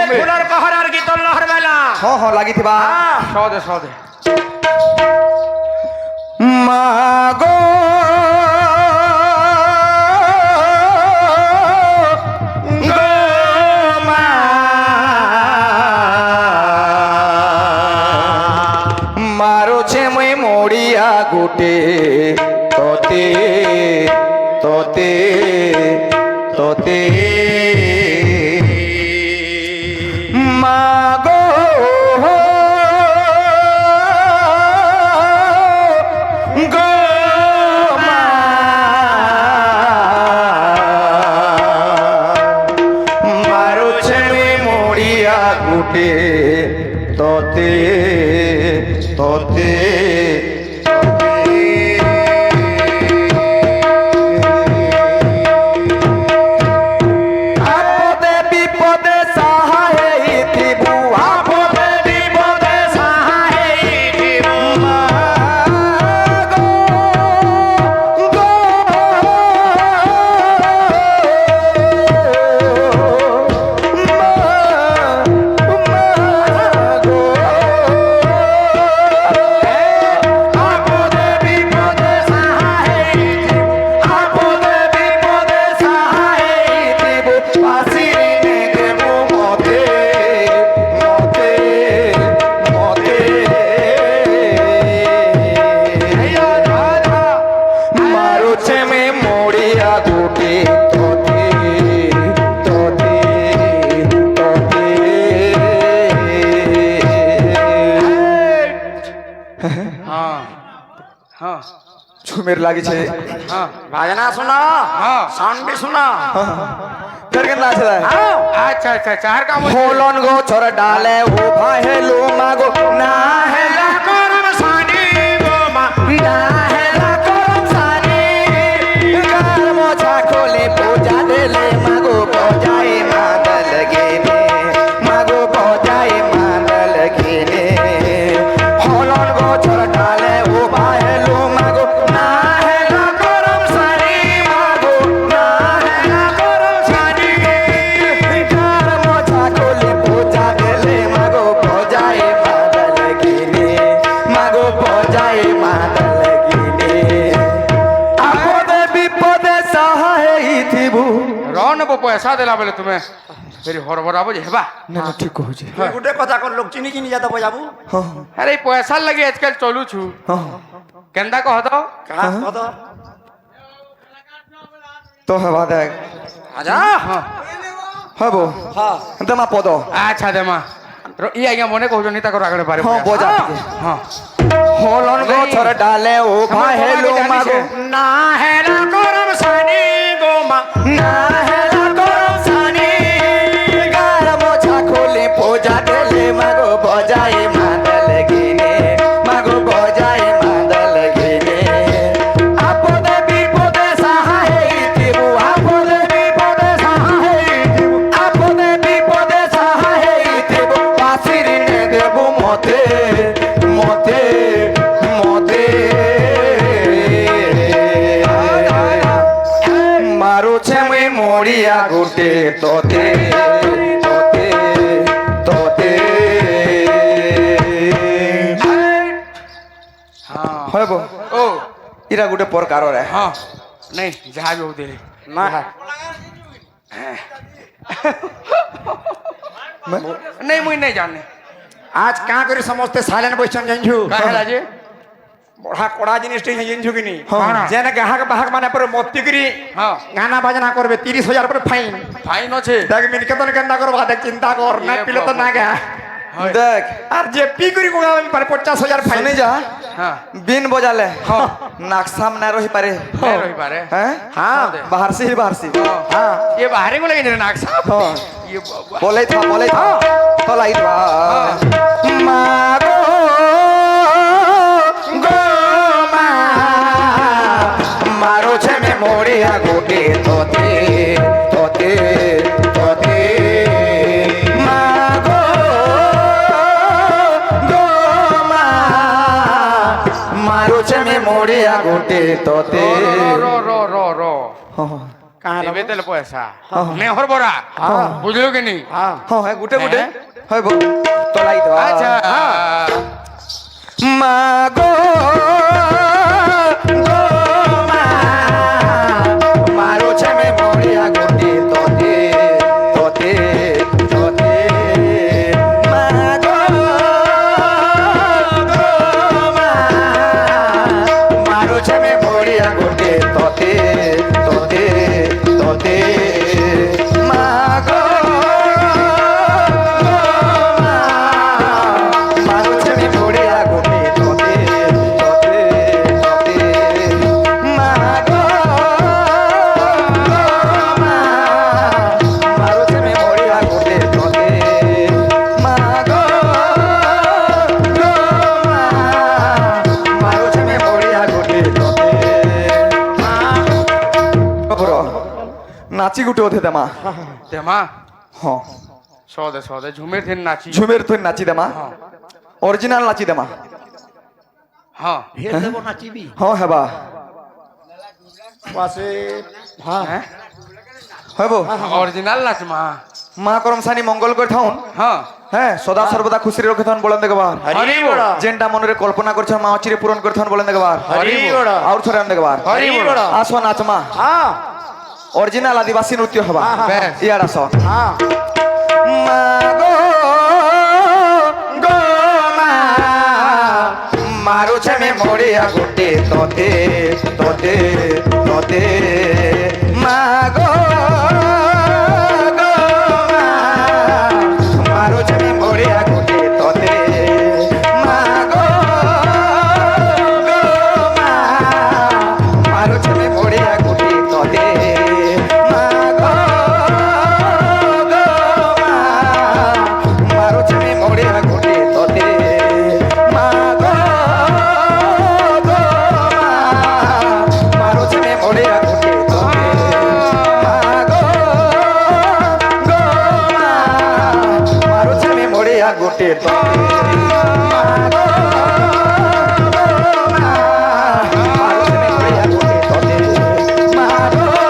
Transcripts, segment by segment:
Floor কহরার গীতর লহর বেলা ହଁ ଲାଗିଥିବା ସଦେ ସଦେ ମାଗୋ ମାରୁଛେ ମୁଇଁ ମୋଡ଼ିଆ ଗୁଟେ ତୋତେ ତୋତେ ତୋତେ ମାଗୋ গো মা মারুছে মোড়িয়া গুটে তোতে তোতে আপদে বিপদে সহায় দিবু আপদে বিপদে সহায় দিবু মা গো গো মা মা গো আপদে বিপদে সহায় দিবু আপদে বিপদে সহায় দিবু পাশিরে দেবু মতে মতে মতে মারুছে মে মোড়িয়া গুটে তোতে তোতে তোতে হ্যাঁ হ্যাঁ ঝুমের লাগিছে হ্যাঁ বাজনা শোনা হ্যাঁ সাউন্ড भी सुना ফের কেন আছে আচ্ছা আচ্ছা চার কাম হোলন গো ছর ডালে ও ভাহেলো মাগো না হেলা করম সানি গো মা না হেলা করম সানি গার মোছা খোলে পূজা দেলে মাগো বজাই মাদল গেনে মাগো বজাই মাদল গেনে হোলন গো ছর ডালে ও ভাহেলো মাগো না হেলা করম সানি মাগো না হেলা করম সানি গার মোছা খোলে পূজা দেলে মাগো বজাই মাদল গেনে মাগো বজাই মাদল গেনে আপদে বিপদে সহায় থিবু রন বো পয়সা দেলা বেলে তুমি ফেরি হরবরাবো যে হেবা না না ঠিক কହୁଛି গুটে কথা কর লোক চিনি চিনি যাতে বজাবু ହଁ আরে পয়সা লাগি আজকাল চলুছু ହଁ কেন্দা কহ তো কাহা কত তো হেবা দেখ আজা হ্যাঁ হব হ্যাঁ দেমা পদ আচ্ছা দেমা ই আজ্ঞা মনে কହୁଛନ୍ତି ତାଙ୍କର ଆଗରେ ପାରେ ହଁ ବଜା ଟିକେ ହଁ হোলন গছর ডালে ও ভাহেলো মাগো না হেলা করম সানি গো মা না হেলা করম সানি গার মোছা খোলে পূজা দেলে মাগো বজাই মাদল গিনে মাগো বজাই মাদল গিনে আপদে বিপদে সহায় দিবু আপদে বিপদে সহায় দিবু আপদে বিপদে সহায় দিবু পাশির নে দেবু মতে মতে মতে মারুছে মুই মোড়িয়া গুটে তোতে তোতে তোতে ହଁ হইব ଓ ইরা গুটে প্রকার রে ହଁ ନାଇଁ ଯାହା ବି ହଉ ଦେଲି না ନାଇଁ ମୁଇଁ ନାଇଁ ଜାଣିନି আজ কাঁ করে সমস্ত সাইলেন্ট বসছেন জানছু କାଁ ହେଲା যে বড়া কড়া জিনিসটি জানছু কিনি হ্যাঁ। যেন গ্রাহক বাহক মানে পরে মত্তি করি ହଁ গানা বাজনা করবে 30,000 করে ফাইন ফাইন আছে দেখ মিনকেতন কেন্দা করবা দেখ চিন্তা কর না পিলে তো না গা হয়। দেখ আর যে পি করি কোগা পারে 50,000 ফাইন শুনি যা হ্যাঁ বিন বজালে নাক সামনে রহি পারে ନାଇଁ ରହିପାରେ হ্যাঁ হ্যাঁ বাহারসি বাহারসি ହଁ ଇଏ ବାହାରି ଗଲେ କି ନାକ ସାପ হ্যাঁ ଇଏ ବାବା। বলেই থা তো লাইবা মাগো গো মা মারুছে মে মোড়িয়া গুটে তোতে তোতে তোতে মাগো গো মা মারুছে মে মোড়িয়া গুটে তোতে র র র র র কাহা দেবে তেলে পয়সা হ্যাঁ। নে হর বড়া হ্যাঁ। বুঝলো কি নি হ্যাঁ হ্যাঁ হ্যাঁ গুটে গুটে হ্যাঁ। হইব তো লাই দাও আচ্ছা মা গো গো মা মারো ছমে মরিয়া গোটে তোতে তোতে তোতে মা গো গো মা মারো ছমে মরিয়া গোটে তোতে তোতে তোতে মা গো গো মা মারো ছমে মরিয়া গোটে তোতে তোতে তোতে মা গো গো মা মারো ছমে মরিয়া গোটে তোতে মা গো গো মা মারো ছমে মরিয়া গোটে তোতে মা বড় নাচি গুটে ওঠে দেমা দেমা হ্যাঁ সদে সদে ঝুমের দিন নাচি ঝুমের তুই নাচি দেমা অরিজিনাল নাচি দেমা হ্যাঁ হে দেব নাচিবি হ্যাঁ হেবা পাশে হ্যাঁ হ্যাঁ হইব অরিজিনাল নাচ মা মা করম সানি মঙ্গল করে থাউন হ্যাঁ হ্যাঁ সদা সর্বদা খুশি রক্ষে থাউন বলেন দেখবার হরি বড় যেনটা মନରେ কল্পনা করছ মা অচিরে পূরণ করে থাউন বলেন দেখবার হরি বড় আর থরে আন দেখবার হরি বড় আসো নাচ মা হ্যাঁ অরিজিনাল আদিবাসী নৃত্য হবা বেশ। ইয়ার আসো হ্যাঁ মা গো গো মা মারো ছমে মরিয়া গোটে তোতে তোতে তোতে মা গো গো মা মারো ছমে মরিয়া গোটে তোতে মা গো গো মা মারো ছমে মরিয়া গোটে তোতে মা গো গো মা মারো ছমে মরিয়া গোটে তোতে মা গো গো মা মারো ছমে মরিয়া গোটে তোতে মা গো গো মা মারো ছমে মরিয়া গোটে তোতে মা গো গো মা মারো ছমে মরিয়া গোটে তোতে মা গো গো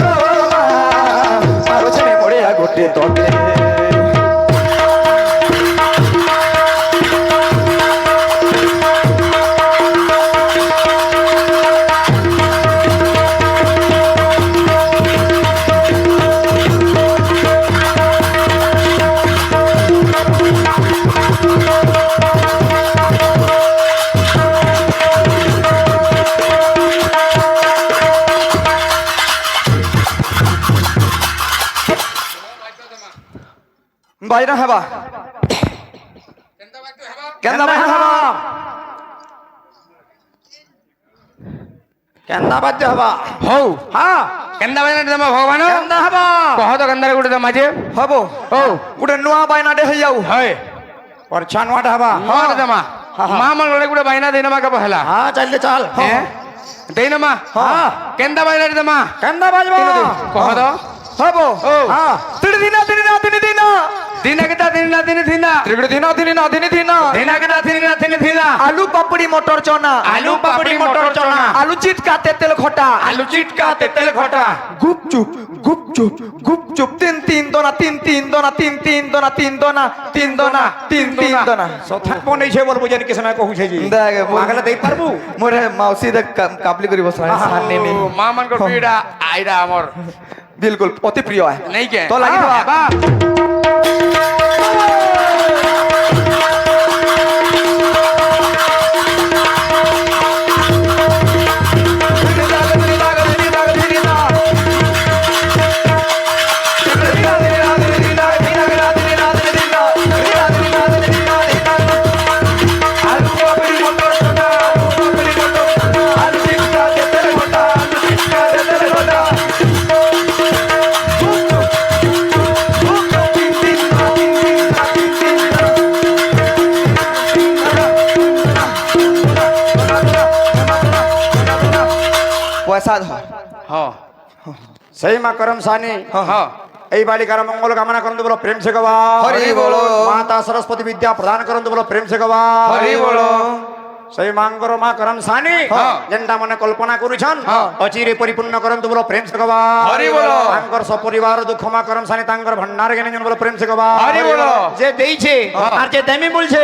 মা মারো ছমে মরিয়া গোটে তোতে বাইরা হবা কেন বাইরা হবা কেন্দা বাদ্য হবা হৌ হ্যাঁ কেন্দা বাজনা দেমা ভগবান কেন্দা হবা কহ তো কেন্দারে গুটে দেমা যে হব ও গোটে নূয়া বাইনাটে হই যাও হয় পরছান ওয়াট হবা হ্যাঁ দেমা মা মন গলে গুটে বাইনা দেই নমা কে পহেলা হ্যাঁ চাইলে চাল হ্যাঁ দেই নমা হ্যাঁ কেন্দা বাইনা দেমা কেন্দা বাজবা কহ তো হব ও হ্যাঁ তিন দিনা তিন দিনা তিন দিনা দিনা কেতা দিনা দিনা দিনা ত্রিগুড়ি দিনা তিন দিনা তিন দিনা দিনা কেতা দিনা দিনা দিনা আলু পাপড়ি মটর চনা আলু পাপড়ি মটর চনা আলু চিটকা তেতেল খটা আলু চিটকা তেতেল ঘটা গুপচুপ গুপচুপ গুপচুপ তিন তিন দোনা তিন তিন দোনা তিন তিন দোনা তিন দোনা তিন দোনা তিন তিন দোনা সথাক বনেছে বলবো জানি কি সময় কহুছে জি দেখ আগলে দেই পারবু মোরে মাউসি দেখ কাপলি করি বসলা সামনে নি মা মন কো পিড়া আইরা আমর বিলকুল অতি প্রিয় হয় নেই কে তো লাগি দেবা বা পয়সা ধর হ্যাঁ সেই মা করম সানি হ্যাঁ এই বালিকার মঙ্গল কামনা করন্তু বলো প্রেম সে গবা হরি বলো। মাতা সরস্বতী বিদ্যা প্রদান করন্তু বলো প্রেম সে গবা হরি বলো। সেই মাঙ্গর মা করম সানি যেটা মনে কল্পনা করুছন অচিরে পরিপূর্ণ করন্তু বলো প্রেম সে গবা হরি বল। তাঙ্কর সপরিবার দুঃখ মা করম সানি তাঙ্কর ভন্ডার জ্ঞানী বলো প্রেম সে গবা হরি বল। যে দেইছে আর যে দেমি বলছে